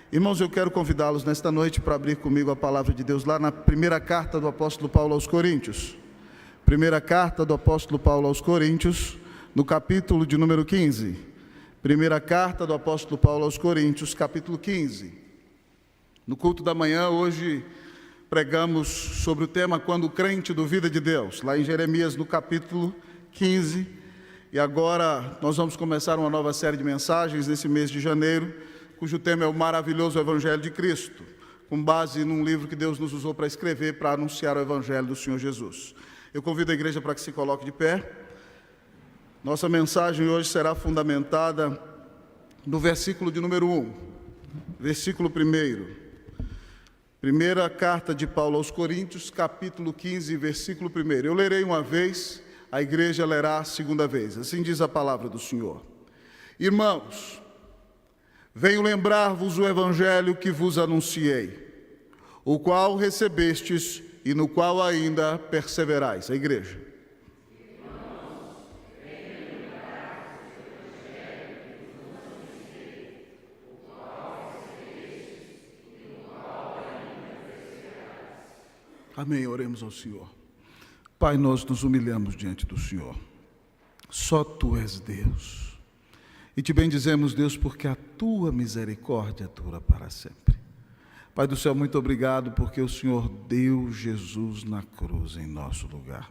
Irmãos, eu quero convidá-los nesta noite para abrir comigo a palavra de Deus lá na primeira carta do apóstolo Paulo aos Coríntios. Primeira carta do apóstolo Paulo aos Coríntios, no capítulo de número 15. Primeira carta do apóstolo Paulo aos Coríntios, capítulo 15. No culto da manhã, hoje, pregamos sobre o tema Quando o crente duvida de Deus, lá em Jeremias, no capítulo 15. E agora nós vamos começar uma nova série de mensagens nesse mês de janeiro, cujo tema é o maravilhoso Evangelho de Cristo, com base num livro que Deus nos usou para escrever, para anunciar o Evangelho do Senhor Jesus. Eu convido a igreja para que se coloque de pé. Nossa mensagem hoje será fundamentada no versículo de número 1, versículo 1. Primeira carta de Paulo aos Coríntios, capítulo 15, versículo 1. Eu lerei uma vez, a igreja lerá a segunda vez. Assim diz a palavra do Senhor. Irmãos, venho lembrar-vos o evangelho que vos anunciei, o qual recebestes e no qual ainda perseverais. A igreja. Irmãos, venho lembrar-vos o evangelho que vos anunciei, o qual recebestes e no qual ainda perseverais. Amém. Oremos ao Senhor. Pai, nós nos humilhamos diante do Senhor. Só Tu és Deus. E te bendizemos, Deus, porque a Tua misericórdia dura para sempre. Pai do céu, muito obrigado porque o Senhor deu Jesus na cruz em nosso lugar.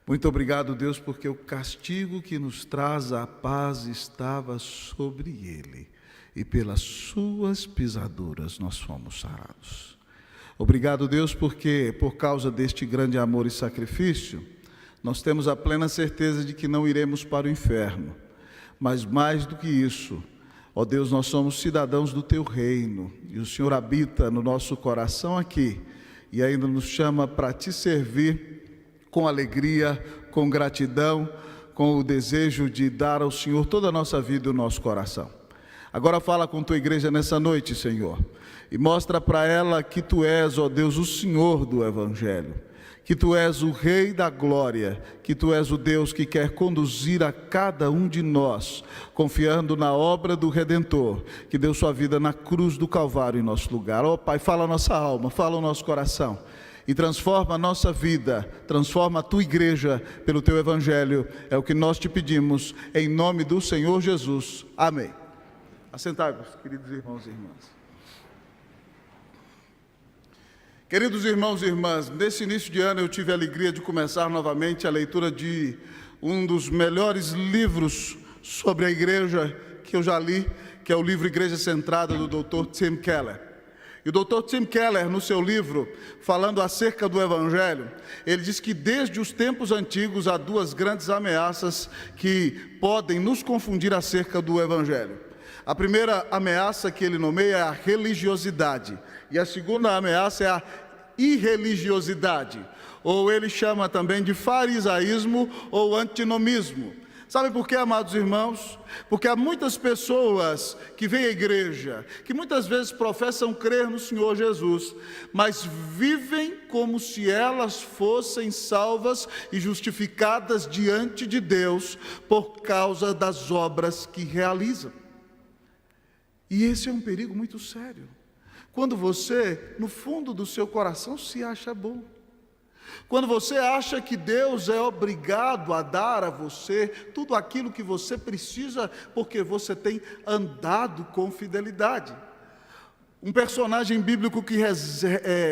Muito obrigado, Deus, porque o castigo que nos traz a paz estava sobre Ele. E pelas Suas pisaduras nós fomos sarados. Obrigado, Deus, porque por causa deste grande amor e sacrifício, nós temos a plena certeza de que não iremos para o inferno. Mas mais do que isso, ó Deus, nós somos cidadãos do Teu reino, e o Senhor habita no nosso coração aqui, e ainda nos chama para Te servir com alegria, com gratidão, com o desejo de dar ao Senhor toda a nossa vida e o nosso coração. Agora fala com Tua igreja nessa noite, Senhor, e mostra para ela que Tu és, ó Deus, o Senhor do Evangelho, que Tu és o Rei da Glória, que Tu és o Deus que quer conduzir a cada um de nós, confiando na obra do Redentor, que deu sua vida na cruz do Calvário em nosso lugar. Ó Pai, fala a nossa alma, fala o nosso coração, e transforma a nossa vida, transforma a Tua igreja pelo Teu Evangelho, é o que nós Te pedimos, em nome do Senhor Jesus. Amém. Assentai-vos, queridos irmãos e irmãs. Queridos irmãos e irmãs, nesse início de ano eu tive a alegria de começar novamente a leitura de um dos melhores livros sobre a igreja que eu já li, que é o livro Igreja Centrada, do Dr. Tim Keller. E o Dr. Tim Keller, no seu livro, falando acerca do Evangelho, ele diz que desde os tempos antigos há duas grandes ameaças que podem nos confundir acerca do Evangelho. A primeira ameaça que ele nomeia é a religiosidade, e a segunda ameaça é a irreligiosidade, ou ele chama também de farisaísmo ou antinomismo. Sabe por quê, amados irmãos? Porque há muitas pessoas que vêm à igreja, que muitas vezes professam crer no Senhor Jesus, mas vivem como se elas fossem salvas e justificadas diante de Deus por causa das obras que realizam. E esse é um perigo muito sério. Quando você, no fundo do seu coração, se acha bom. Quando você acha que Deus é obrigado a dar a você tudo aquilo que você precisa, porque você tem andado com fidelidade. Um personagem bíblico que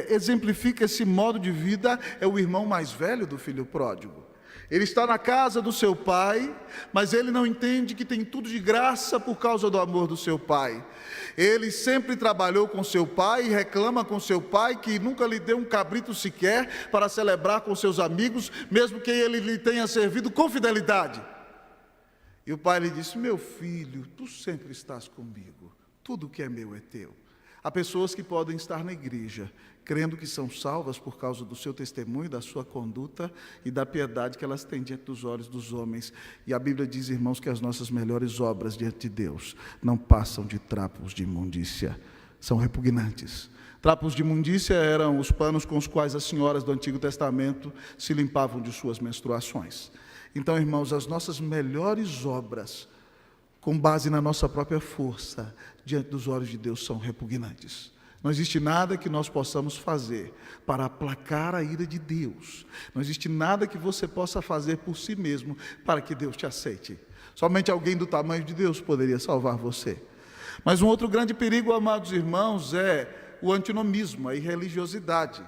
exemplifica esse modo de vida é o irmão mais velho do filho pródigo. Ele está na casa do seu pai, mas ele não entende que tem tudo de graça por causa do amor do seu pai. Ele sempre trabalhou com seu pai e reclama com seu pai que nunca lhe deu um cabrito sequer para celebrar com seus amigos, mesmo que ele lhe tenha servido com fidelidade. E o pai lhe disse: meu filho, tu sempre estás comigo, tudo que é meu é teu. Há pessoas que podem estar na igreja, crendo que são salvas por causa do seu testemunho, da sua conduta e da piedade que elas têm diante dos olhos dos homens. E a Bíblia diz, irmãos, que as nossas melhores obras diante de Deus não passam de trapos de imundícia, são repugnantes. Trapos de imundícia eram os panos com os quais as senhoras do Antigo Testamento se limpavam de suas menstruações. Então, irmãos, as nossas melhores obras com base na nossa própria força, diante dos olhos de Deus, são repugnantes. Não existe nada que nós possamos fazer para aplacar a ira de Deus. Não existe nada que você possa fazer por si mesmo para que Deus te aceite. Somente alguém do tamanho de Deus poderia salvar você. Mas um outro grande perigo, amados irmãos, é o antinomismo, a irreligiosidade.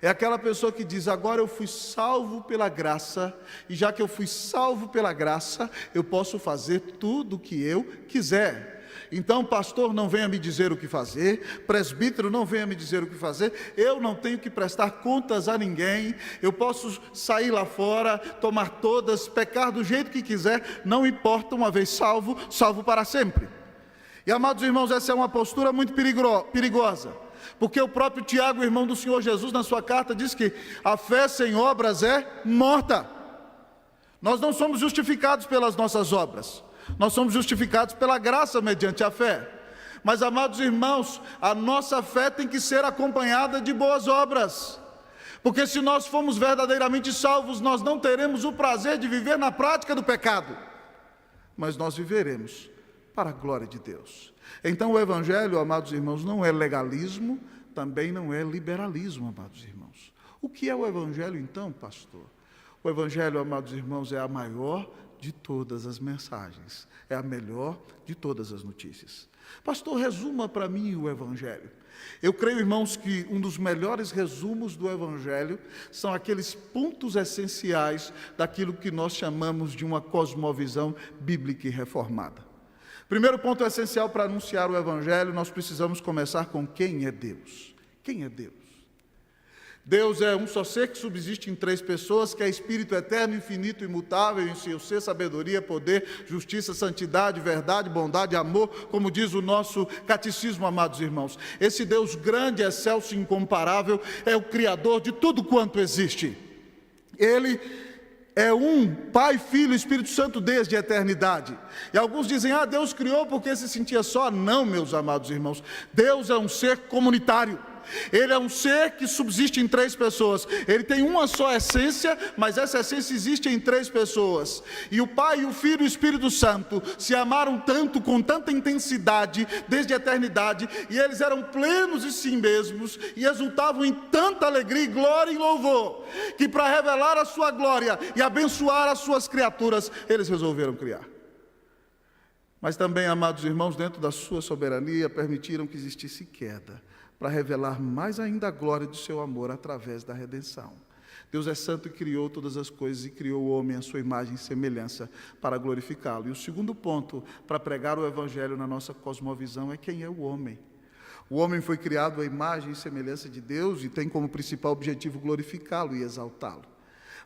É aquela pessoa que diz: agora eu fui salvo pela graça, e já que eu fui salvo pela graça, eu posso fazer tudo o que eu quiser. Então, pastor, não venha me dizer o que fazer, presbítero, não venha me dizer o que fazer, eu não tenho que prestar contas a ninguém, eu posso sair lá fora, tomar todas, pecar do jeito que quiser, não importa, uma vez salvo, salvo para sempre. E, amados irmãos, essa é uma postura muito perigosa, porque o próprio Tiago, irmão do Senhor Jesus, na sua carta, diz que a fé sem obras é morta. Nós não somos justificados pelas nossas obras, nós somos justificados pela graça mediante a fé. Mas, amados irmãos, a nossa fé tem que ser acompanhada de boas obras, porque se nós formos verdadeiramente salvos, nós não teremos o prazer de viver na prática do pecado, mas nós viveremos para a glória de Deus. Então o Evangelho, amados irmãos, não é legalismo, também não é liberalismo, amados irmãos. O que é o Evangelho então, pastor? O Evangelho, amados irmãos, é a maior de todas as mensagens, é a melhor de todas as notícias. Pastor, resuma para mim o Evangelho. Eu creio, irmãos, que um dos melhores resumos do Evangelho são aqueles pontos essenciais daquilo que nós chamamos de uma cosmovisão bíblica e reformada. Primeiro ponto essencial para anunciar o Evangelho, nós precisamos começar com quem é Deus. Quem é Deus? Deus é um só ser que subsiste em três pessoas, que é Espírito eterno, infinito, imutável, em seu ser, sabedoria, poder, justiça, santidade, verdade, bondade, amor, como diz o nosso catecismo, amados irmãos. Esse Deus grande, excelso e incomparável é o Criador de tudo quanto existe. Ele é um Pai, Filho e Espírito Santo desde a eternidade. E alguns dizem: Deus criou porque se sentia só. Não, meus amados irmãos, Deus é um ser comunitário. Ele é um ser que subsiste em três pessoas. Ele tem uma só essência, mas essa essência existe em três pessoas. E o Pai, o Filho e o Espírito Santo se amaram tanto, com tanta intensidade, desde a eternidade, e eles eram plenos de si mesmos, e exultavam em tanta alegria, glória e louvor, que para revelar a sua glória e abençoar as suas criaturas, eles resolveram criar. Mas também, amados irmãos, dentro da sua soberania, permitiram que existisse queda, para revelar mais ainda a glória do seu amor através da redenção. Deus é santo e criou todas as coisas, e criou o homem à sua imagem e semelhança para glorificá-lo. E o segundo ponto para pregar o Evangelho na nossa cosmovisão é quem é o homem. O homem foi criado à imagem e semelhança de Deus e tem como principal objetivo glorificá-lo e exaltá-lo.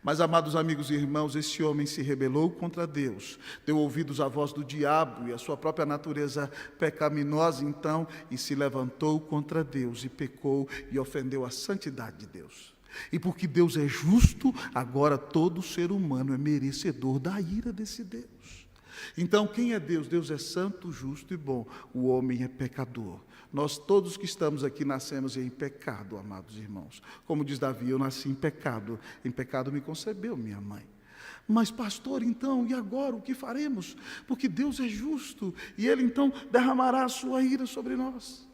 Mas, amados amigos e irmãos, esse homem se rebelou contra Deus, deu ouvidos à voz do diabo e à sua própria natureza pecaminosa, então, e se levantou contra Deus, e pecou e ofendeu a santidade de Deus. E porque Deus é justo, agora todo ser humano é merecedor da ira desse Deus. Então, quem é Deus? Deus é santo, justo e bom. O homem é pecador. Nós todos que estamos aqui nascemos em pecado, amados irmãos. Como diz Davi: eu nasci em pecado me concebeu minha mãe. Mas, pastor, então, e agora o que faremos? Porque Deus é justo, e Ele então derramará a sua ira sobre nós.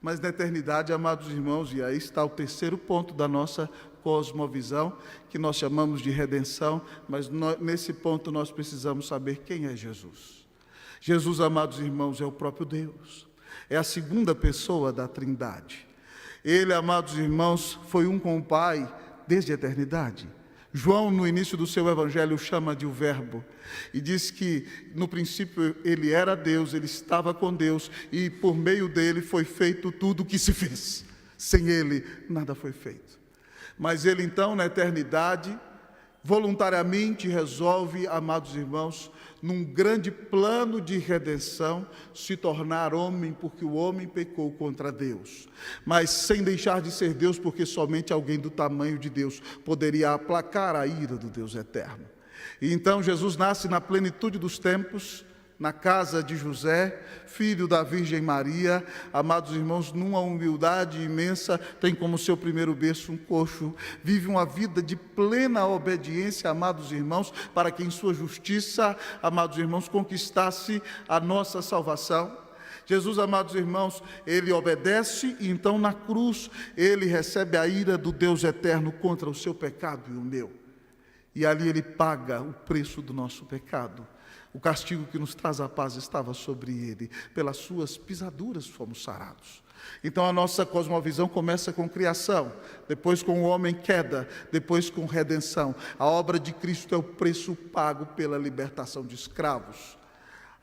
Mas na eternidade, amados irmãos, e aí está o terceiro ponto da nossa cosmovisão, que nós chamamos de redenção, mas nesse ponto nós precisamos saber quem é Jesus. Jesus, amados irmãos, é o próprio Deus. É a segunda pessoa da Trindade. Ele, amados irmãos, foi um com o Pai desde a eternidade. João, no início do seu evangelho, chama de o Verbo, e diz que no princípio ele era Deus, ele estava com Deus, e por meio dele foi feito tudo o que se fez. Sem ele, nada foi feito. Mas ele então, na eternidade, voluntariamente resolve, amados irmãos, num grande plano de redenção, se tornar homem, porque o homem pecou contra Deus, mas sem deixar de ser Deus, porque somente alguém do tamanho de Deus poderia aplacar a ira do Deus eterno. E então Jesus nasce na plenitude dos tempos, na casa de José, filho da Virgem Maria, amados irmãos, numa humildade imensa, tem como seu primeiro berço um coxo, vive uma vida de plena obediência, amados irmãos, para que em sua justiça, amados irmãos, conquistasse a nossa salvação. Jesus, amados irmãos, ele obedece e então na cruz ele recebe a ira do Deus eterno contra o seu pecado e o meu. E ali ele paga o preço do nosso pecado. O castigo que nos traz a paz estava sobre ele. Pelas suas pisaduras fomos sarados. Então a nossa cosmovisão começa com criação, depois com o homem queda, depois com redenção. A obra de Cristo é o preço pago pela libertação de escravos.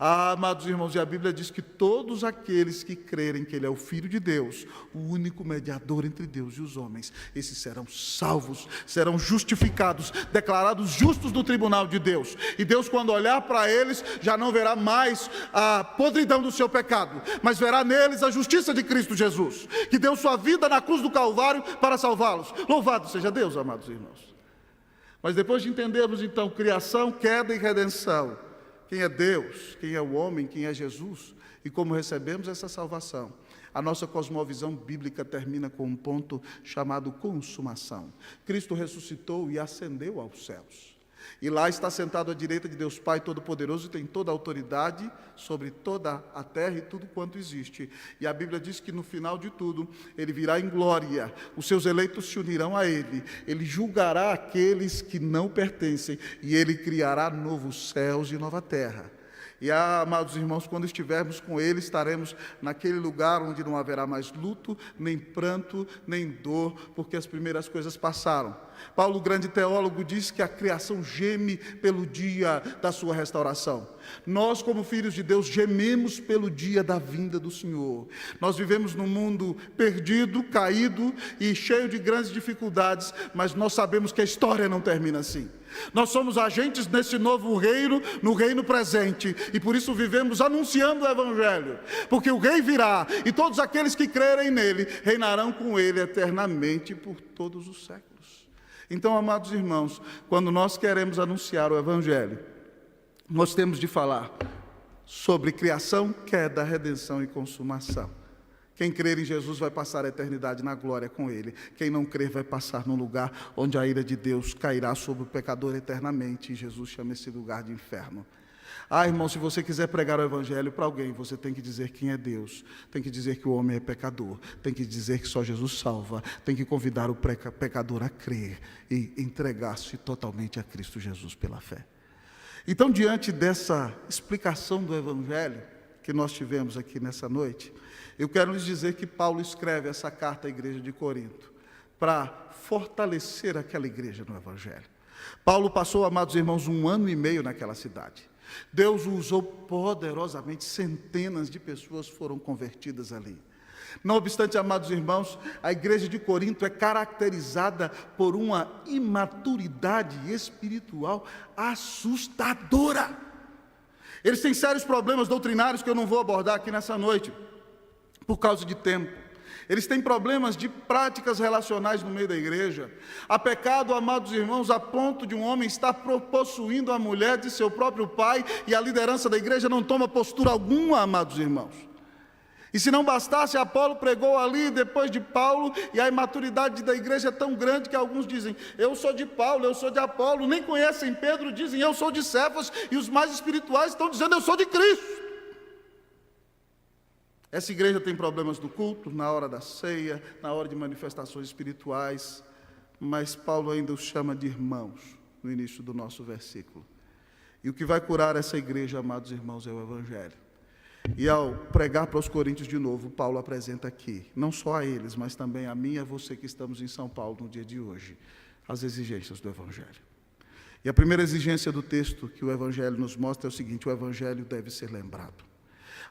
Amados irmãos, e a Bíblia diz que todos aqueles que crerem que Ele é o Filho de Deus, o único mediador entre Deus e os homens, esses serão salvos, serão justificados, declarados justos no tribunal de Deus. E Deus, quando olhar para eles, já não verá mais a podridão do seu pecado, mas verá neles a justiça de Cristo Jesus, que deu sua vida na cruz do Calvário para salvá-los. Louvado seja Deus, amados irmãos. Mas depois de entendermos então criação, queda e redenção, quem é Deus, quem é o homem, quem é Jesus e como recebemos essa salvação, a nossa cosmovisão bíblica termina com um ponto chamado consumação. Cristo ressuscitou e ascendeu aos céus. E lá está sentado à direita de Deus Pai Todo-Poderoso e tem toda a autoridade sobre toda a terra e tudo quanto existe. E a Bíblia diz que no final de tudo, Ele virá em glória, os seus eleitos se unirão a Ele, Ele julgará aqueles que não pertencem e Ele criará novos céus e nova terra. E, amados irmãos, quando estivermos com Ele, estaremos naquele lugar onde não haverá mais luto, nem pranto, nem dor, porque as primeiras coisas passaram. Paulo, o grande teólogo, diz que a criação geme pelo dia da sua restauração. Nós, como filhos de Deus, gememos pelo dia da vinda do Senhor. Nós vivemos num mundo perdido, caído e cheio de grandes dificuldades, mas nós sabemos que a história não termina assim. Nós somos agentes nesse novo reino, no reino presente, e por isso vivemos anunciando o Evangelho, porque o Rei virá, e todos aqueles que crerem nele, reinarão com ele eternamente por todos os séculos. Então, amados irmãos, quando nós queremos anunciar o Evangelho, nós temos de falar sobre criação, queda, redenção e consumação. Quem crer em Jesus vai passar a eternidade na glória com Ele. Quem não crer vai passar num lugar onde a ira de Deus cairá sobre o pecador eternamente. E Jesus chama esse lugar de inferno. Irmão, se você quiser pregar o Evangelho para alguém, você tem que dizer quem é Deus. Tem que dizer que o homem é pecador. Tem que dizer que só Jesus salva. Tem que convidar o pecador a crer e entregar-se totalmente a Cristo Jesus pela fé. Então, diante dessa explicação do Evangelho que nós tivemos aqui nessa noite, eu quero lhes dizer que Paulo escreve essa carta à igreja de Corinto para fortalecer aquela igreja no Evangelho. Paulo passou, amados irmãos, 1 ano e meio naquela cidade. Deus o usou poderosamente, centenas de pessoas foram convertidas ali. Não obstante, amados irmãos, a igreja de Corinto é caracterizada por uma imaturidade espiritual assustadora. Eles têm sérios problemas doutrinários que eu não vou abordar aqui nessa noite, por causa de tempo. Eles têm problemas de práticas relacionais no meio da igreja. Há pecado, amados irmãos, a ponto de um homem estar possuindo a mulher de seu próprio pai e a liderança da igreja não toma postura alguma, amados irmãos. E se não bastasse, Apolo pregou ali depois de Paulo, e a imaturidade da igreja é tão grande que alguns dizem, eu sou de Paulo, eu sou de Apolo, nem conhecem Pedro, dizem, eu sou de Cefas, e os mais espirituais estão dizendo, eu sou de Cristo. Essa igreja tem problemas no culto, na hora da ceia, na hora de manifestações espirituais, mas Paulo ainda os chama de irmãos, no início do nosso versículo. E o que vai curar essa igreja, amados irmãos, é o Evangelho. E ao pregar para os coríntios de novo, Paulo apresenta aqui, não só a eles, mas também a mim e a você que estamos em São Paulo no dia de hoje, as exigências do Evangelho. E a primeira exigência do texto que o Evangelho nos mostra é o seguinte, o Evangelho deve ser lembrado.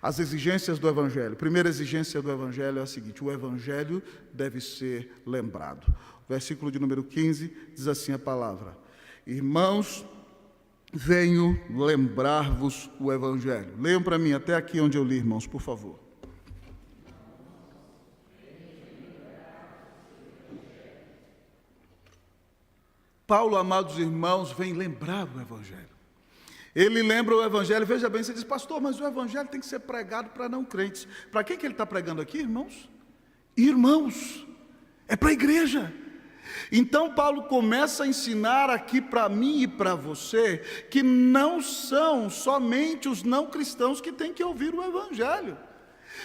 As exigências do Evangelho, a primeira exigência do Evangelho é a seguinte, o Evangelho deve ser lembrado. O versículo de número 15 diz assim a palavra, irmãos, venho lembrar-vos o Evangelho. Leiam para mim até aqui onde eu li, irmãos, por favor. Paulo, amados irmãos, vem lembrar o Evangelho. Ele lembra o evangelho, veja bem, você diz, pastor, mas o evangelho tem que ser pregado para não crentes. Para quem que ele está pregando aqui, irmãos? Irmãos, é para a igreja. Então Paulo começa a ensinar aqui para mim e para você, que não são somente os não cristãos que têm que ouvir o evangelho.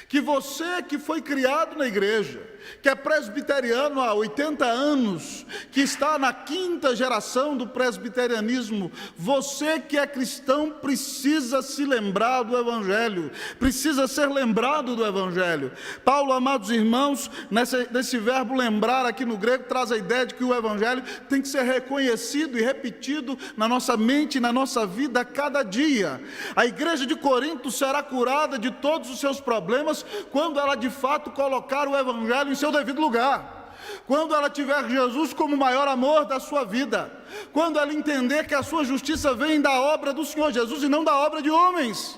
Que você que foi criado na igreja, que é presbiteriano há 80 anos, que está na 5ª geração do presbiterianismo, você que é cristão precisa se lembrar do evangelho, precisa ser lembrado do evangelho. Paulo, amados irmãos, nesse verbo lembrar aqui no grego, traz a ideia de que o evangelho tem que ser reconhecido e repetido na nossa mente e na nossa vida a cada dia. A igreja de Corinto será curada de todos os seus problemas quando ela de fato colocar o evangelho em seu devido lugar, quando ela tiver Jesus como o maior amor da sua vida, quando ela entender que a sua justiça vem da obra do Senhor Jesus e não da obra de homens,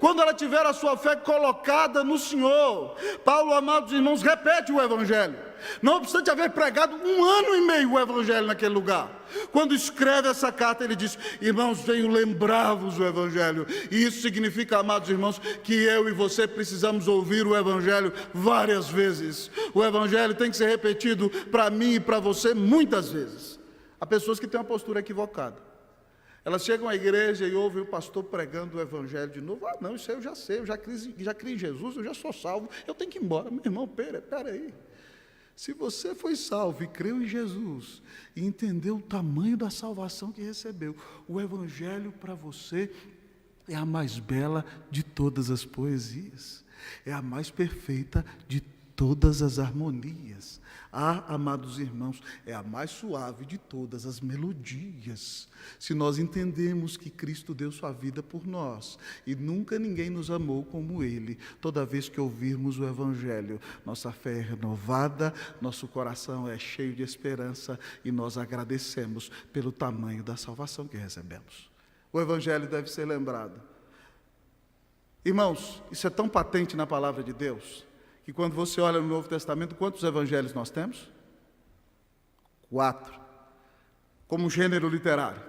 quando ela tiver a sua fé colocada no Senhor. Paulo, amados irmãos, repete o evangelho, não obstante haver pregado 1 ano e meio o evangelho naquele lugar. Quando escreve essa carta, ele diz, irmãos, venho lembrar-vos do evangelho. E isso significa, amados irmãos, que eu e você precisamos ouvir o evangelho várias vezes. O evangelho tem que ser repetido para mim e para você muitas vezes. Há pessoas que têm uma postura equivocada. Elas chegam à igreja e ouvem o pastor pregando o evangelho de novo. Ah, não, isso aí eu já sei, eu já criei em Jesus, eu já sou salvo, eu tenho que ir embora. Meu irmão, pera aí. Se você foi salvo e creu em Jesus, e entendeu o tamanho da salvação que recebeu, o evangelho para você é a mais bela de todas as poesias, é a mais perfeita de todas as harmonias. Amados irmãos, é a mais suave de todas as melodias. Se nós entendemos que Cristo deu sua vida por nós, e nunca ninguém nos amou como Ele, toda vez que ouvirmos o evangelho, nossa fé é renovada, nosso coração é cheio de esperança, e nós agradecemos pelo tamanho da salvação que recebemos. O evangelho deve ser lembrado. Irmãos, isso é tão patente na palavra de Deus, que quando você olha no Novo Testamento, quantos evangelhos nós temos? 4. Como gênero literário.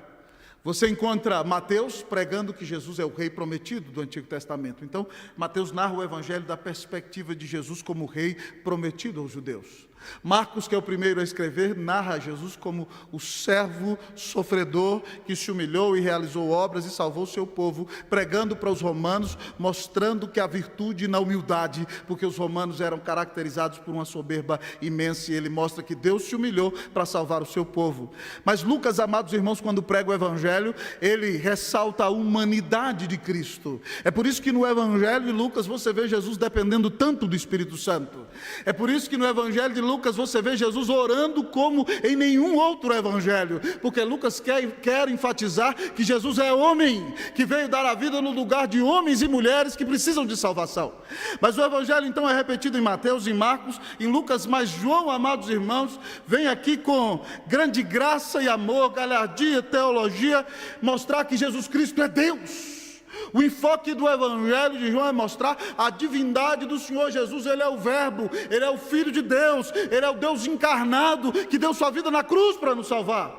Você encontra Mateus pregando que Jesus é o rei prometido do Antigo Testamento. Então, Mateus narra o evangelho da perspectiva de Jesus como o rei prometido aos judeus. Marcos, que é o primeiro a escrever, narra Jesus como o servo sofredor que se humilhou e realizou obras e salvou o seu povo, pregando para os romanos, mostrando que a virtude na humildade, porque os romanos eram caracterizados por uma soberba imensa, e ele mostra que Deus se humilhou para salvar o seu povo. Mas Lucas, amados irmãos, quando prega o evangelho, ele ressalta a humanidade de Cristo. É por isso que no evangelho de Lucas você vê Jesus dependendo tanto do Espírito Santo. É por isso que no evangelho de Lucas você vê Jesus orando como em nenhum outro evangelho, porque Lucas quer enfatizar que Jesus é homem, que veio dar a vida no lugar de homens e mulheres que precisam de salvação. Mas o evangelho então é repetido em Mateus, em Marcos, em Lucas, mas João, amados irmãos, vem aqui com grande graça e amor, galhardia, teologia, mostrar que Jesus Cristo é Deus. O enfoque do evangelho de João é mostrar a divindade do Senhor Jesus. Ele é o verbo, ele é o Filho de Deus, ele é o Deus encarnado, que deu sua vida na cruz para nos salvar.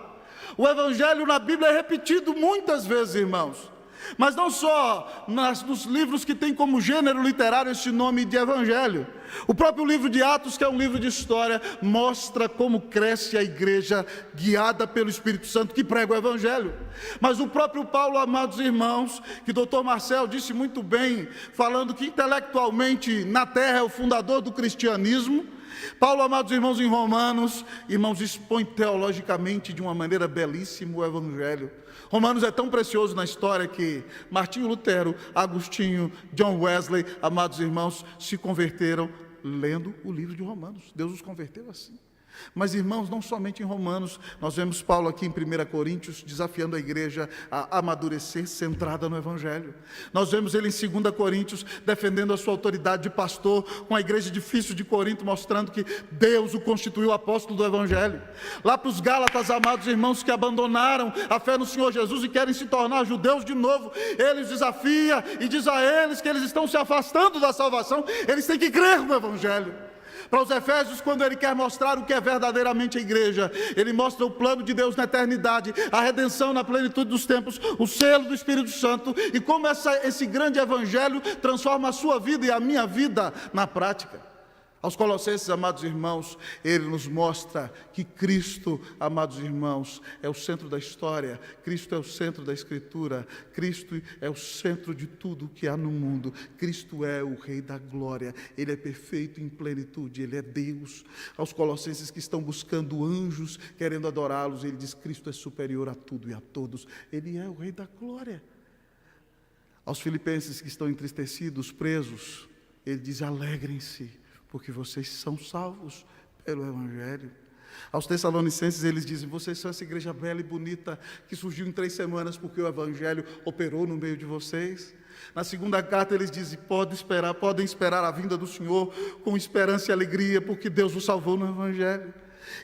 O evangelho na Bíblia é repetido muitas vezes, irmãos, mas não só nos livros que tem como gênero literário esse nome de evangelho. O próprio livro de Atos, que é um livro de história, mostra como cresce a igreja guiada pelo Espírito Santo que prega o evangelho. Mas o próprio Paulo, amados irmãos, que o Dr. Marcel disse muito bem, falando que intelectualmente na terra é o fundador do cristianismo, Paulo, amados irmãos, em Romanos, irmãos, expõe teologicamente de uma maneira belíssima o evangelho. Romanos é tão precioso na história que Martinho Lutero, Agostinho, John Wesley, amados irmãos, se converteram lendo o livro de Romanos. Deus os converteu assim. Mas, irmãos, não somente em Romanos, nós vemos Paulo aqui em 1 Coríntios desafiando a igreja a amadurecer centrada no evangelho. Nós vemos ele em 2 Coríntios defendendo a sua autoridade de pastor com a igreja difícil de Corinto, mostrando que Deus o constituiu apóstolo do evangelho. Lá para os Gálatas, amados irmãos, que abandonaram a fé no Senhor Jesus e querem se tornar judeus de novo, ele os desafia e diz a eles que eles estão se afastando da salvação, eles têm que crer no evangelho. Para os Efésios, quando ele quer mostrar o que é verdadeiramente a igreja, ele mostra o plano de Deus na eternidade, a redenção na plenitude dos tempos, o selo do Espírito Santo, e como esse grande evangelho transforma a sua vida e a minha vida na prática. Aos Colossenses, amados irmãos, ele nos mostra que Cristo, amados irmãos, é o centro da história, Cristo é o centro da Escritura, Cristo é o centro de tudo que há no mundo, Cristo é o Rei da glória, Ele é perfeito em plenitude, Ele é Deus. Aos Colossenses que estão buscando anjos, querendo adorá-los, ele diz: Cristo é superior a tudo e a todos, Ele é o Rei da glória. Aos Filipenses que estão entristecidos, presos, ele diz: alegrem-se, porque vocês são salvos pelo Evangelho. Aos Tessalonicenses eles dizem: vocês são essa igreja bela e bonita que surgiu em 3 semanas porque o Evangelho operou no meio de vocês. Na segunda carta eles dizem: podem esperar a vinda do Senhor com esperança e alegria, porque Deus os salvou no Evangelho.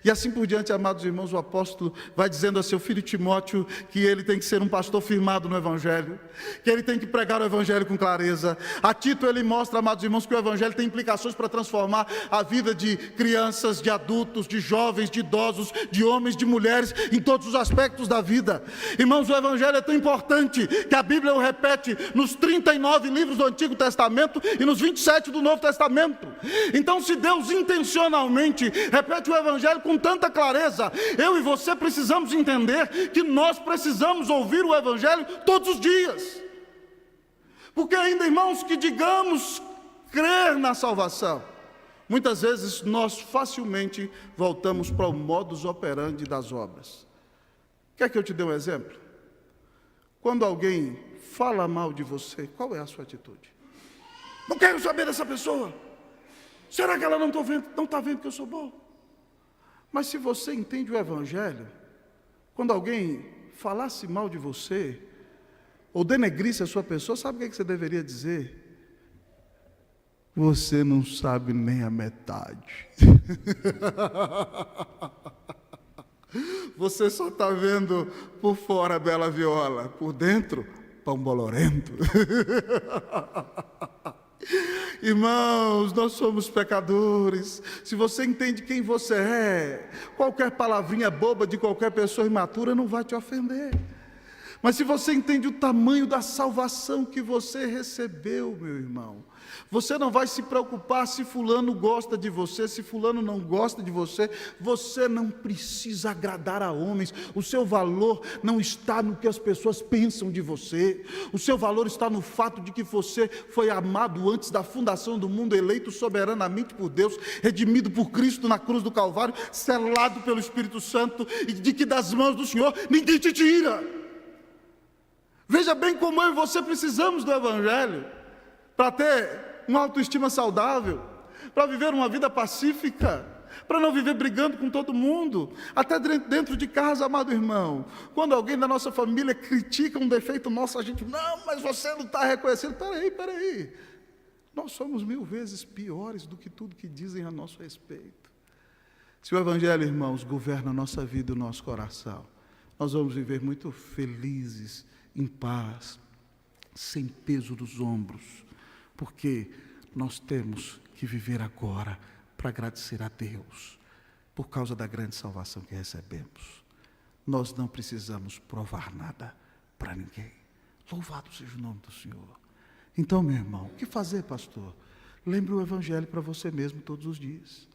E assim por diante, amados irmãos, o apóstolo vai dizendo a seu filho Timóteo que ele tem que ser um pastor firmado no Evangelho, que ele tem que pregar o Evangelho com clareza. A Tito ele mostra, amados irmãos, que o Evangelho tem implicações para transformar a vida de crianças, de adultos, de jovens, de idosos, de homens, de mulheres, em todos os aspectos da vida. Irmãos, o Evangelho é tão importante que a Bíblia o repete nos 39 livros do Antigo Testamento e nos 27 do Novo Testamento. Então, se Deus intencionalmente repete o Evangelho com tanta clareza, eu e você precisamos entender que nós precisamos ouvir o Evangelho todos os dias. Porque ainda, irmãos, que digamos crer na salvação, muitas vezes nós facilmente voltamos para o modus operandi das obras. Quer que eu te dê um exemplo? Quando alguém fala mal de você, qual é a sua atitude? Não quero saber dessa pessoa. Será que ela não está vendo que eu sou bom? Mas se você entende o Evangelho, quando alguém falasse mal de você, ou denegrisse a sua pessoa, sabe o que você deveria dizer? Você não sabe nem a metade. Você só está vendo por fora a bela viola, por dentro, pão bolorento. Irmãos, nós somos pecadores. Se você entende quem você é, qualquer palavrinha boba de qualquer pessoa imatura não vai te ofender. Mas se você entende o tamanho da salvação que você recebeu, meu irmão, você não vai se preocupar se fulano gosta de você, se fulano não gosta de você. Você não precisa agradar a homens. O seu valor não está no que as pessoas pensam de você. O seu valor está no fato de que você foi amado antes da fundação do mundo, eleito soberanamente por Deus, redimido por Cristo na cruz do Calvário, selado pelo Espírito Santo, e de que das mãos do Senhor ninguém te tira. Veja bem como eu e você precisamos do Evangelho para ter uma autoestima saudável, para viver uma vida pacífica, para não viver brigando com todo mundo, até dentro de casa, amado irmão. Quando alguém da nossa família critica um defeito nosso, a gente: não, mas você não está reconhecendo. Peraí, nós somos 1000 vezes piores do que tudo que dizem a nosso respeito. Se o Evangelho, irmãos, governa a nossa vida e o nosso coração, nós vamos viver muito felizes, em paz, sem peso nos ombros, porque nós temos que viver agora para agradecer a Deus, por causa da grande salvação que recebemos. Nós não precisamos provar nada para ninguém. Louvado seja o nome do Senhor. Então, meu irmão, o que fazer, pastor? Lembre o Evangelho para você mesmo todos os dias.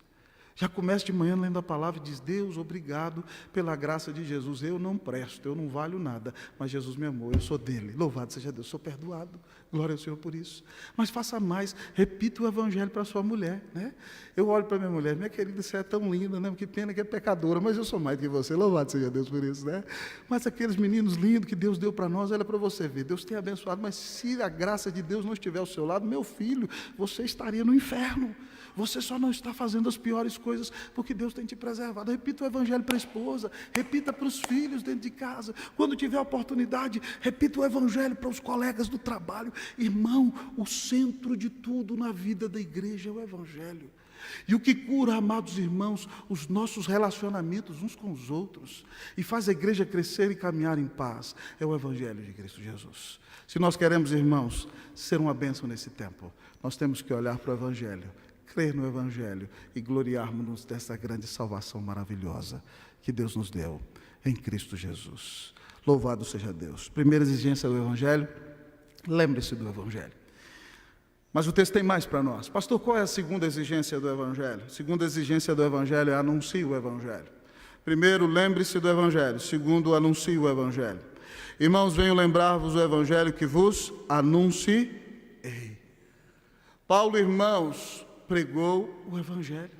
Já comece de manhã lendo a palavra e diz: Deus, obrigado pela graça de Jesus. Eu não presto, eu não valho nada, mas Jesus me amou, eu sou dele. Louvado seja Deus, sou perdoado. Glória ao Senhor por isso. Mas faça mais, repita o Evangelho para a sua mulher, né? Eu olho para minha mulher: minha querida, você é tão linda, né? Que pena que é pecadora, mas eu sou mais do que você. Louvado seja Deus por isso, né? Mas aqueles meninos lindos que Deus deu para nós, olha para você ver. Deus tem abençoado, mas se a graça de Deus não estiver ao seu lado, meu filho, você estaria no inferno. Você só não está fazendo as piores coisas porque Deus tem te preservado. Repita o Evangelho para a esposa, repita para os filhos dentro de casa. Quando tiver oportunidade, repita o Evangelho para os colegas do trabalho. Irmão, o centro de tudo na vida da igreja é o Evangelho. E o que cura, amados irmãos, os nossos relacionamentos uns com os outros e faz a igreja crescer e caminhar em paz é o Evangelho de Cristo Jesus. Se nós queremos, irmãos, ser uma bênção nesse tempo, nós temos que olhar para o Evangelho, crer no Evangelho e gloriarmos-nos dessa grande salvação maravilhosa que Deus nos deu em Cristo Jesus. Louvado seja Deus. Primeira exigência do Evangelho, lembre-se do Evangelho. Mas o texto tem mais para nós. Pastor, qual é a segunda exigência do Evangelho? A segunda exigência do Evangelho é anuncie o Evangelho. Primeiro, lembre-se do Evangelho. Segundo, anuncie o Evangelho. Irmãos, venho lembrar-vos o Evangelho que vos anunciei. Paulo, irmãos, pregou o Evangelho.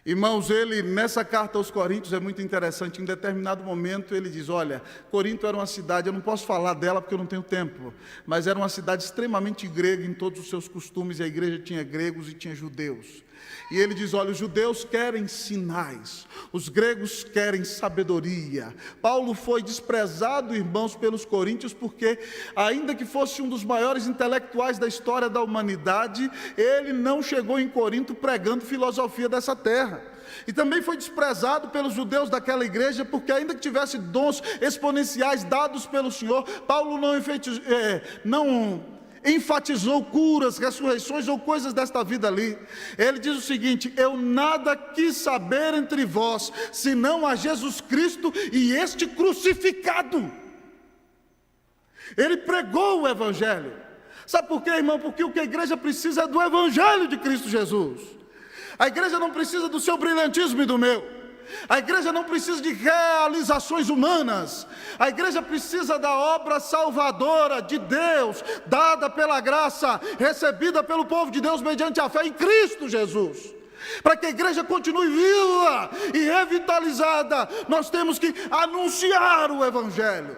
Irmãos, ele, nessa carta aos Coríntios, é muito interessante, em determinado momento ele diz, olha, Corinto era uma cidade, eu não posso falar dela porque eu não tenho tempo, mas era uma cidade extremamente grega em todos os seus costumes, e a igreja tinha gregos e tinha judeus. E ele diz, olha, os judeus querem sinais, os gregos querem sabedoria. Paulo foi desprezado, irmãos, pelos coríntios, porque ainda que fosse um dos maiores intelectuais da história da humanidade, ele não chegou em Corinto pregando filosofia dessa terra. E também foi desprezado pelos judeus daquela igreja, porque ainda que tivesse dons exponenciais dados pelo Senhor, Paulo não enfatizou curas, ressurreições ou coisas desta vida ali. Ele diz o seguinte, eu nada quis saber entre vós, senão a Jesus Cristo e este crucificado. Ele pregou o Evangelho. Sabe por quê, irmão? Porque o que a igreja precisa é do Evangelho de Cristo Jesus. A igreja não precisa do seu brilhantismo e do meu. A igreja não precisa de realizações humanas. A igreja precisa da obra salvadora de Deus, dada pela graça, recebida pelo povo de Deus mediante a fé em Cristo Jesus. Para que a igreja continue viva e revitalizada, nós temos que anunciar o Evangelho.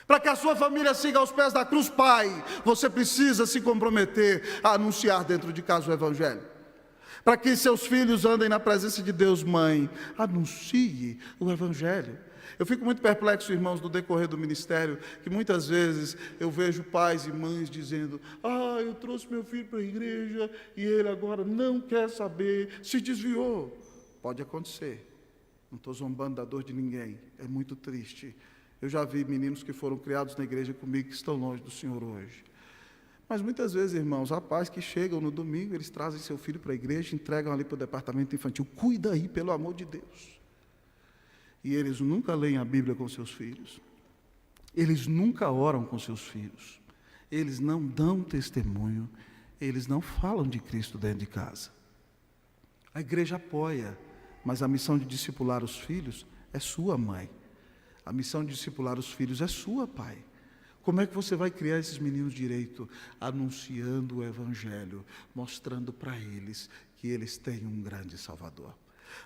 Para que a sua família siga aos pés da cruz, pai, você precisa se comprometer a anunciar dentro de casa o Evangelho. Para que seus filhos andem na presença de Deus, mãe, anuncie o Evangelho. Eu fico muito perplexo, irmãos, no decorrer do ministério, que muitas vezes eu vejo pais e mães dizendo, eu trouxe meu filho para a igreja e ele agora não quer saber, se desviou. Pode acontecer, não estou zombando da dor de ninguém, é muito triste. Eu já vi meninos que foram criados na igreja comigo que estão longe do Senhor hoje. Mas muitas vezes, irmãos, há pais que chegam no domingo, eles trazem seu filho para a igreja, entregam ali para o departamento infantil, cuida aí, pelo amor de Deus. E eles nunca leem a Bíblia com seus filhos, eles nunca oram com seus filhos, eles não dão testemunho, eles não falam de Cristo dentro de casa. A igreja apoia, mas a missão de discipular os filhos é sua, mãe. A missão de discipular os filhos é sua, pai. Como é que você vai criar esses meninos direito? Anunciando o Evangelho, mostrando para eles que eles têm um grande Salvador.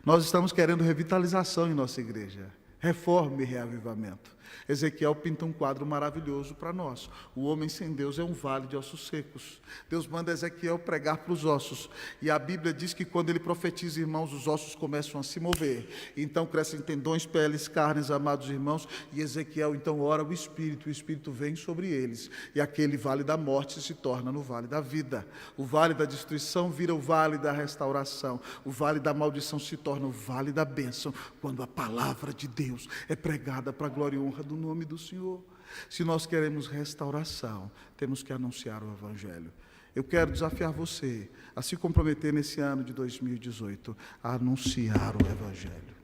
Nós estamos querendo revitalização em nossa igreja, reforma e reavivamento. Ezequiel pinta um quadro maravilhoso para nós. O homem sem Deus é um vale de ossos secos. Deus manda Ezequiel pregar para os ossos. E a Bíblia diz que quando ele profetiza, irmãos, os ossos começam a se mover. Então crescem tendões, peles, carnes, amados irmãos. E Ezequiel então ora o Espírito vem sobre eles. E aquele vale da morte se torna no vale da vida. O vale da destruição vira o vale da restauração. O vale da maldição se torna o vale da bênção. Quando a palavra de Deus é pregada para a glória e honra do nome do Senhor. Se nós queremos restauração, temos que anunciar o Evangelho. Eu quero desafiar você a se comprometer nesse ano de 2018 a anunciar o Evangelho.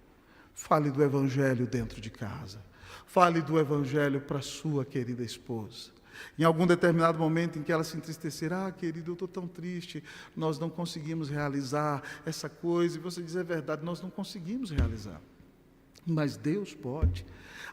Fale do Evangelho dentro de casa. Fale do Evangelho para sua querida esposa. Em algum determinado momento em que ela se entristecer, querido, eu estou tão triste, nós não conseguimos realizar essa coisa, e você diz, é verdade, nós não conseguimos realizar. Mas Deus pode.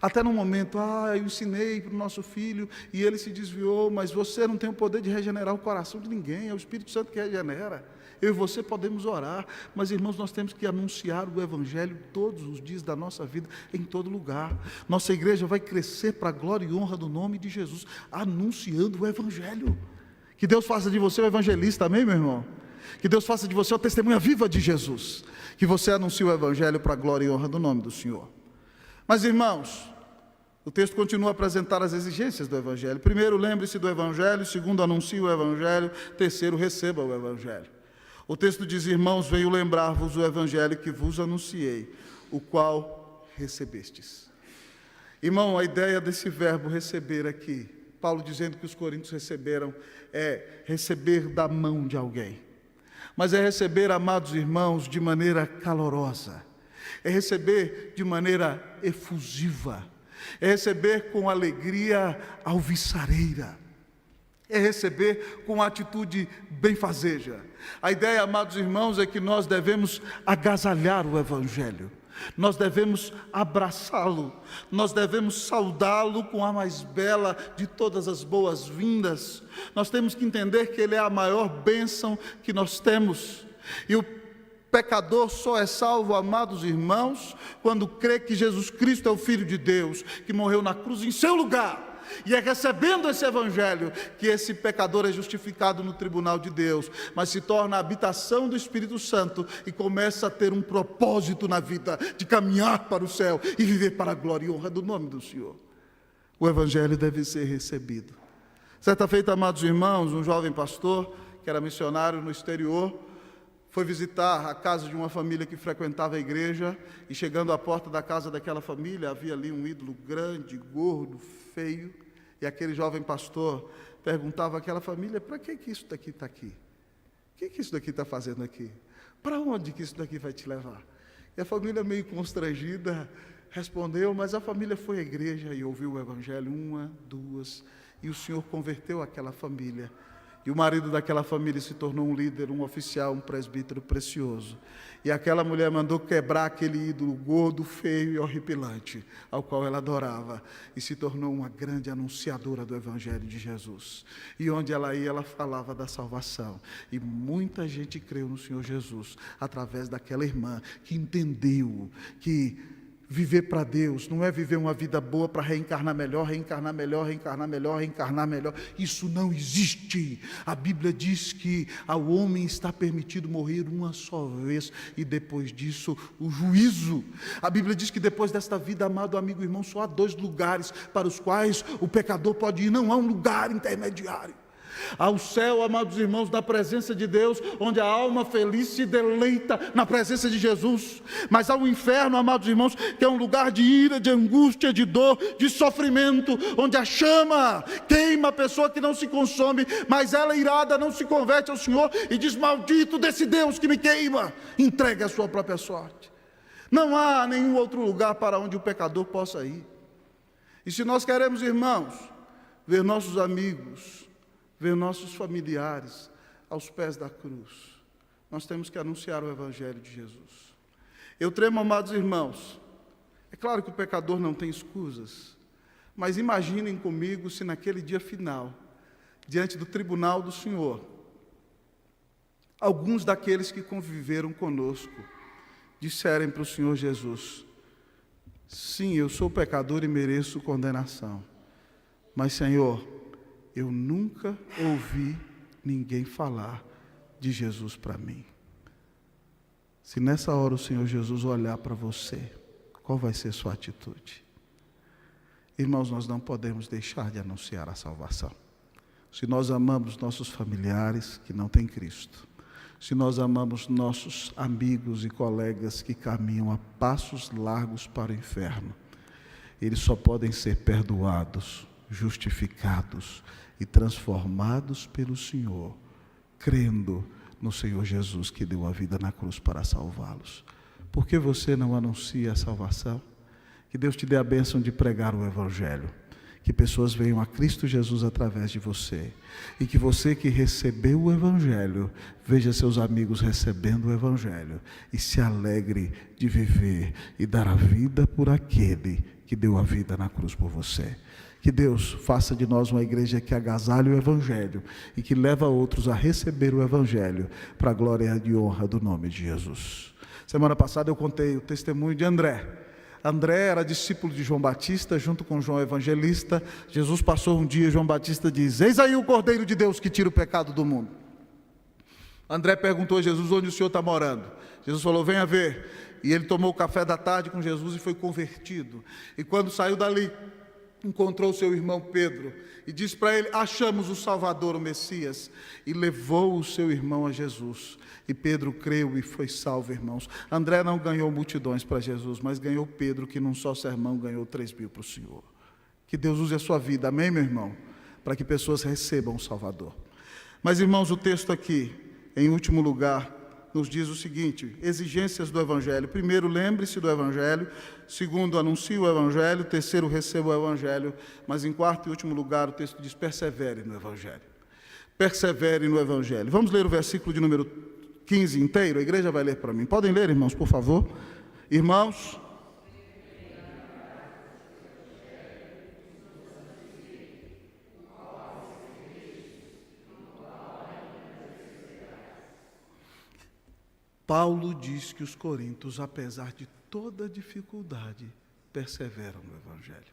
Até no momento, eu ensinei para o nosso filho e ele se desviou, mas você não tem o poder de regenerar o coração de ninguém, é o Espírito Santo que regenera. Eu e você podemos orar, mas irmãos, nós temos que anunciar o Evangelho todos os dias da nossa vida, em todo lugar. Nossa igreja vai crescer para a glória e honra do nome de Jesus, anunciando o Evangelho. Que Deus faça de você um evangelista, amém, meu irmão? Que Deus faça de você uma testemunha viva de Jesus. Que você anuncie o Evangelho para a glória e honra do nome do Senhor. Mas, irmãos, o texto continua a apresentar as exigências do Evangelho. Primeiro, lembre-se do Evangelho. Segundo, anuncie o Evangelho. Terceiro, receba o Evangelho. O texto diz, irmãos, venho lembrar-vos o Evangelho que vos anunciei, o qual recebestes. Irmão, a ideia desse verbo receber aqui, Paulo dizendo que os coríntios receberam, é receber da mão de alguém. mas é receber, amados irmãos, de maneira calorosa, é receber de maneira efusiva, é receber com alegria alvissareira, é receber com atitude benfazeja. A ideia, amados irmãos, é que nós devemos agasalhar o Evangelho, nós devemos abraçá-lo, nós devemos saudá-lo com a mais bela de todas as boas-vindas. Nós temos que entender que ele é a maior bênção que nós temos, e o pecador só é salvo, amados irmãos, quando crê que Jesus Cristo é o Filho de Deus, que morreu na cruz em seu lugar. E é recebendo esse Evangelho que esse pecador é justificado no tribunal de Deus, mas se torna a habitação do Espírito Santo e começa a ter um propósito na vida, de caminhar para o céu e viver para a glória e honra do nome do Senhor. O Evangelho deve ser recebido. Certa feita, amados irmãos, um jovem pastor, que era missionário no exterior, foi visitar a casa de uma família que frequentava a igreja, e chegando à porta da casa daquela família, havia ali um ídolo grande, gordo, feio, e aquele jovem pastor perguntava àquela família: para que isso daqui está aqui? O que isso daqui está fazendo aqui? Para onde que isso daqui vai te levar? E a família, meio constrangida, respondeu, mas a família foi à igreja e ouviu o Evangelho 1, 2, e o Senhor converteu aquela família. E o marido daquela família se tornou um líder, um oficial, um presbítero precioso. E aquela mulher mandou quebrar aquele ídolo gordo, feio e horripilante, ao qual ela adorava, e se tornou uma grande anunciadora do Evangelho de Jesus. E onde ela ia, ela falava da salvação. E muita gente creu no Senhor Jesus, através daquela irmã que entendeu que viver para Deus não é viver uma vida boa para reencarnar melhor, reencarnar melhor, reencarnar melhor, reencarnar melhor. Isso não existe. A Bíblia diz que ao homem está permitido morrer uma só vez, e depois disso o juízo. A Bíblia diz que depois desta vida, amado amigo e irmão, só há 2 lugares para os quais o pecador pode ir. Não há um lugar intermediário. Há o céu, amados irmãos, na presença de Deus, onde a alma feliz se deleita na presença de Jesus. Mas há o inferno, amados irmãos, que é um lugar de ira, de angústia, de dor, de sofrimento, onde a chama queima a pessoa que não se consome, mas ela, irada, não se converte ao Senhor e diz: maldito desse Deus que me queima, entregue a sua própria sorte. Não há nenhum outro lugar para onde o pecador possa ir. E se nós queremos, irmãos, ver nossos amigos, ver nossos familiares aos pés da cruz, nós temos que anunciar o Evangelho de Jesus. Eu tremo, amados irmãos, é claro que o pecador não tem escusas, mas imaginem comigo se naquele dia final, diante do tribunal do Senhor, alguns daqueles que conviveram conosco disserem para o Senhor Jesus: sim, eu sou pecador e mereço condenação, mas Senhor, eu nunca ouvi ninguém falar de Jesus para mim. Se nessa hora o Senhor Jesus olhar para você, qual vai ser sua atitude? Irmãos, nós não podemos deixar de anunciar a salvação. Se nós amamos nossos familiares que não têm Cristo, se nós amamos nossos amigos e colegas que caminham a passos largos para o inferno, eles só podem ser perdoados, justificados e transformados pelo Senhor, crendo no Senhor Jesus que deu a vida na cruz para salvá-los. Por que você não anuncia a salvação? Que Deus te dê a bênção de pregar o Evangelho, que pessoas venham a Cristo Jesus através de você, e que você que recebeu o Evangelho, veja seus amigos recebendo o Evangelho, e se alegre de viver e dar a vida por aquele que deu a vida na cruz por você. Que Deus faça de nós uma igreja que agasalhe o Evangelho e que leva outros a receber o Evangelho para a glória e honra do nome de Jesus. Semana passada eu contei o testemunho de André. André era discípulo de João Batista, junto com João Evangelista. Jesus passou um dia, João Batista diz: eis aí o Cordeiro de Deus que tira o pecado do mundo. André perguntou a Jesus: onde o Senhor está morando? Jesus falou: venha ver. E ele tomou o café da tarde com Jesus e foi convertido. E quando saiu dali, encontrou seu irmão Pedro e disse para ele: achamos o Salvador, o Messias, e levou o seu irmão a Jesus. E Pedro creu e foi salvo, irmãos. André não ganhou multidões para Jesus, mas ganhou Pedro, que num só sermão ganhou 3.000 para o Senhor. Que Deus use a sua vida, amém, meu irmão? Para que pessoas recebam o Salvador. Mas, irmãos, o texto aqui, em último lugar, nos diz o seguinte: exigências do Evangelho. Primeiro, lembre-se do Evangelho. Segundo, anuncie o Evangelho. Terceiro, receba o Evangelho. Mas em quarto e último lugar, o texto diz: persevere no Evangelho. Persevere no Evangelho. Vamos ler o versículo de número 15 inteiro? A igreja vai ler para mim. Podem ler, irmãos, por favor? Irmãos. Paulo diz que os coríntios, apesar de toda dificuldade, perseveram no Evangelho.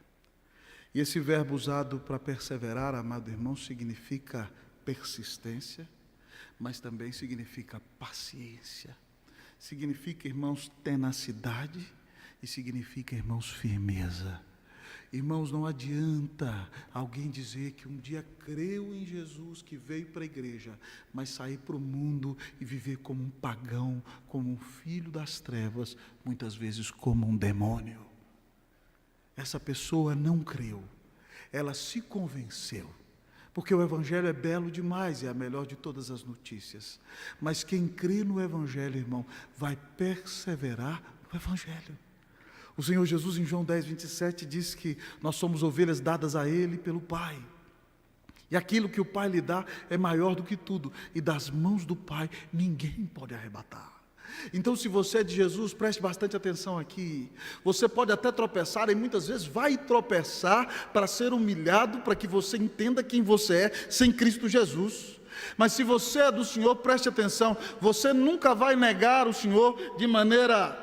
E esse verbo usado para perseverar, amado irmão, significa persistência, mas também significa paciência. Significa, irmãos, tenacidade e significa, irmãos, firmeza. Irmãos, não adianta alguém dizer que um dia creu em Jesus, que veio para a igreja, mas sair para o mundo e viver como um pagão, como um filho das trevas, muitas vezes como um demônio. Essa pessoa não creu, ela se convenceu, porque o Evangelho é belo demais, é a melhor de todas as notícias. Mas quem crê no Evangelho, irmão, vai perseverar no Evangelho. O Senhor Jesus, em João 10, 27, diz que nós somos ovelhas dadas a Ele pelo Pai. E aquilo que o Pai lhe dá é maior do que tudo. E das mãos do Pai, ninguém pode arrebatar. Então, se você é de Jesus, preste bastante atenção aqui. Você pode até tropeçar, e muitas vezes vai tropeçar para ser humilhado, para que você entenda quem você é sem Cristo Jesus. Mas se você é do Senhor, preste atenção, você nunca vai negar o Senhor de maneira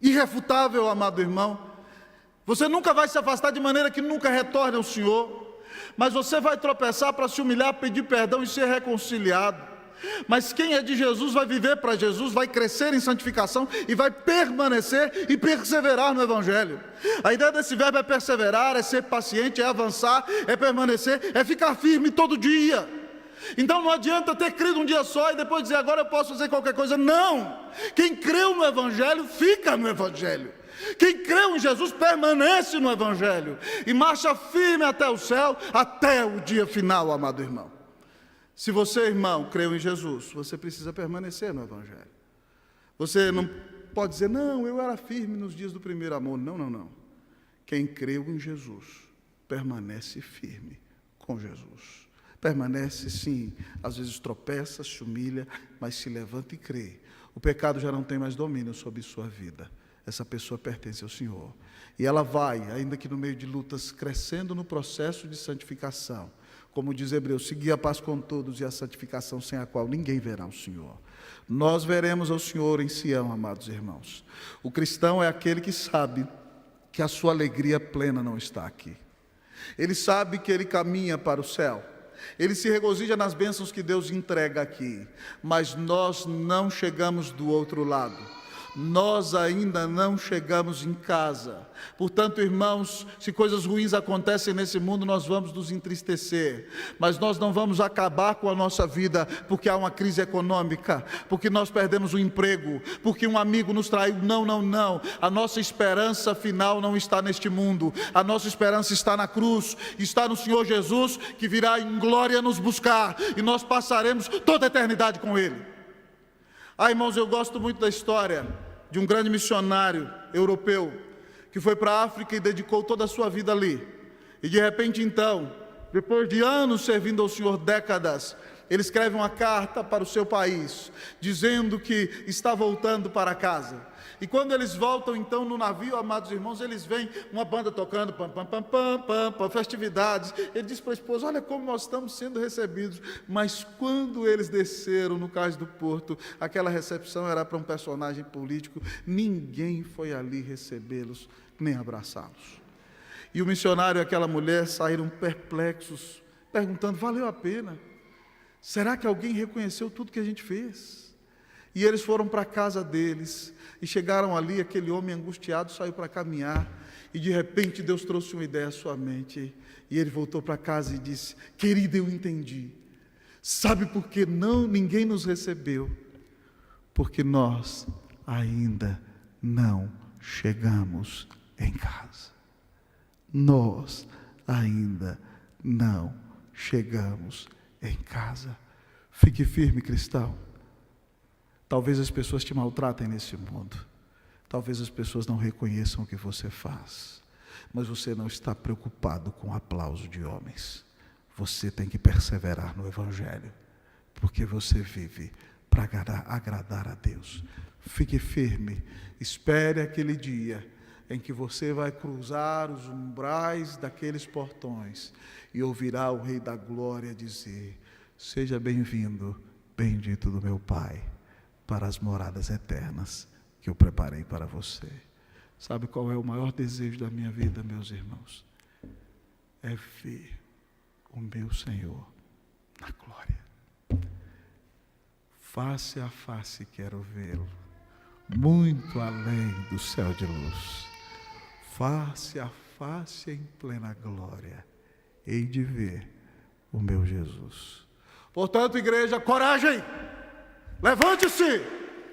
irrefutável, amado irmão. Você nunca vai se afastar de maneira que nunca retorne ao Senhor. Mas você vai tropeçar para se humilhar, pedir perdão e ser reconciliado. Mas quem é de Jesus vai viver para Jesus, vai crescer em santificação e vai permanecer e perseverar no Evangelho. A ideia desse verbo é perseverar, é ser paciente, é avançar, é permanecer, é ficar firme todo dia. Então não adianta ter crido um dia só e depois dizer: agora eu posso fazer qualquer coisa. Não! Quem creu no Evangelho, fica no Evangelho. Quem creu em Jesus, permanece no Evangelho e marcha firme até o céu, até o dia final, amado irmão. Se você, irmão, creu em Jesus, você precisa permanecer no Evangelho. Você não pode dizer: não, eu era firme nos dias do primeiro amor. Não, não, não. Quem creu em Jesus, permanece firme com Jesus. Permanece, sim, às vezes tropeça, se humilha, mas se levanta e crê. O pecado já não tem mais domínio sobre sua vida. Essa pessoa pertence ao Senhor. E ela vai, ainda que no meio de lutas, crescendo no processo de santificação. Como diz Hebreus: segui a paz com todos e a santificação, sem a qual ninguém verá o Senhor. Nós veremos ao Senhor em Sião, amados irmãos. O cristão é aquele que sabe que a sua alegria plena não está aqui. Ele sabe que ele caminha para o céu. Ele se regozija nas bênçãos que Deus entrega aqui, mas nós não chegamos do outro lado. Nós ainda não chegamos em casa. Portanto, irmãos, se coisas ruins acontecem nesse mundo, nós vamos nos entristecer, mas nós não vamos acabar com a nossa vida porque há uma crise econômica, porque nós perdemos o emprego, porque um amigo nos traiu. Não, não, não. A nossa esperança final não está neste mundo. A nossa esperança está na cruz, está no Senhor Jesus, que virá em glória nos buscar, e nós passaremos toda a eternidade com Ele. Irmãos, eu gosto muito da história de um grande missionário europeu que foi para a África e dedicou toda a sua vida ali. E de repente, então, depois de anos servindo ao Senhor, décadas, ele escreve uma carta para o seu país, dizendo que está voltando para casa. E quando eles voltam, então, no navio, amados irmãos, eles veem uma banda tocando, pam, pam, pam, pam, pam, pam, festividades. Ele diz para a esposa: olha como nós estamos sendo recebidos. Mas quando eles desceram no cais do porto, aquela recepção era para um personagem político. Ninguém foi ali recebê-los, nem abraçá-los. E o missionário e aquela mulher saíram perplexos, perguntando: valeu a pena? Será que alguém reconheceu tudo que a gente fez? E eles foram para a casa deles, e chegaram ali, aquele homem angustiado saiu para caminhar, e de repente Deus trouxe uma ideia à sua mente, e ele voltou para casa e disse: querido, eu entendi. Sabe por que ninguém nos recebeu? Porque nós ainda não chegamos em casa. Nós ainda não chegamos em casa. Fique firme, cristão. Talvez as pessoas te maltratem nesse mundo. Talvez as pessoas não reconheçam o que você faz. Mas você não está preocupado com o aplauso de homens. Você tem que perseverar no Evangelho, porque você vive para agradar a Deus. Fique firme, espere aquele dia em que você vai cruzar os umbrais daqueles portões e ouvirá o Rei da Glória dizer: seja bem-vindo, bendito do meu Pai, para as moradas eternas que eu preparei para você. Sabe qual é o maior desejo da minha vida, meus irmãos? É ver o meu Senhor na glória. Face a face quero vê-lo, muito além do céu de luz. Face a face em plena glória, hei de ver o meu Jesus. Portanto, igreja, coragem! Levante-se!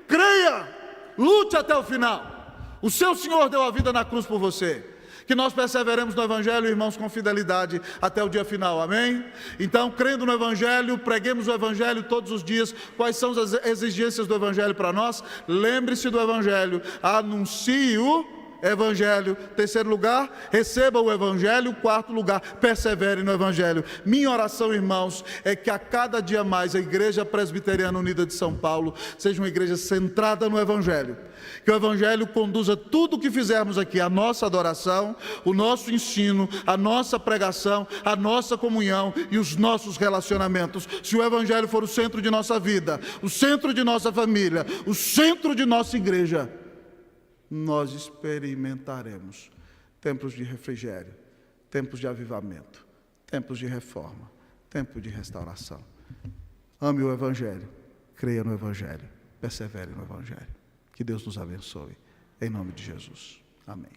Creia! Lute até o final! O seu Senhor deu a vida na cruz por você. Que nós perseveremos no Evangelho, irmãos, com fidelidade até o dia final, amém? Então, crendo no Evangelho, preguemos o Evangelho todos os dias. Quais são as exigências do Evangelho para nós? Lembre-se do Evangelho, anuncie o Evangelho. Terceiro lugar, receba o Evangelho. Quarto lugar, persevere no Evangelho. Minha oração, irmãos, é que a cada dia mais a Igreja Presbiteriana Unida de São Paulo seja uma igreja centrada no Evangelho. Que o Evangelho conduza tudo o que fizermos aqui, a nossa adoração, o nosso ensino, a nossa pregação, a nossa comunhão e os nossos relacionamentos. Se o Evangelho for o centro de nossa vida, o centro de nossa família, o centro de nossa igreja, nós experimentaremos tempos de refrigério, tempos de avivamento, tempos de reforma, tempo de restauração. Ame o Evangelho, creia no Evangelho, persevere no Evangelho. Que Deus nos abençoe, em nome de Jesus. Amém.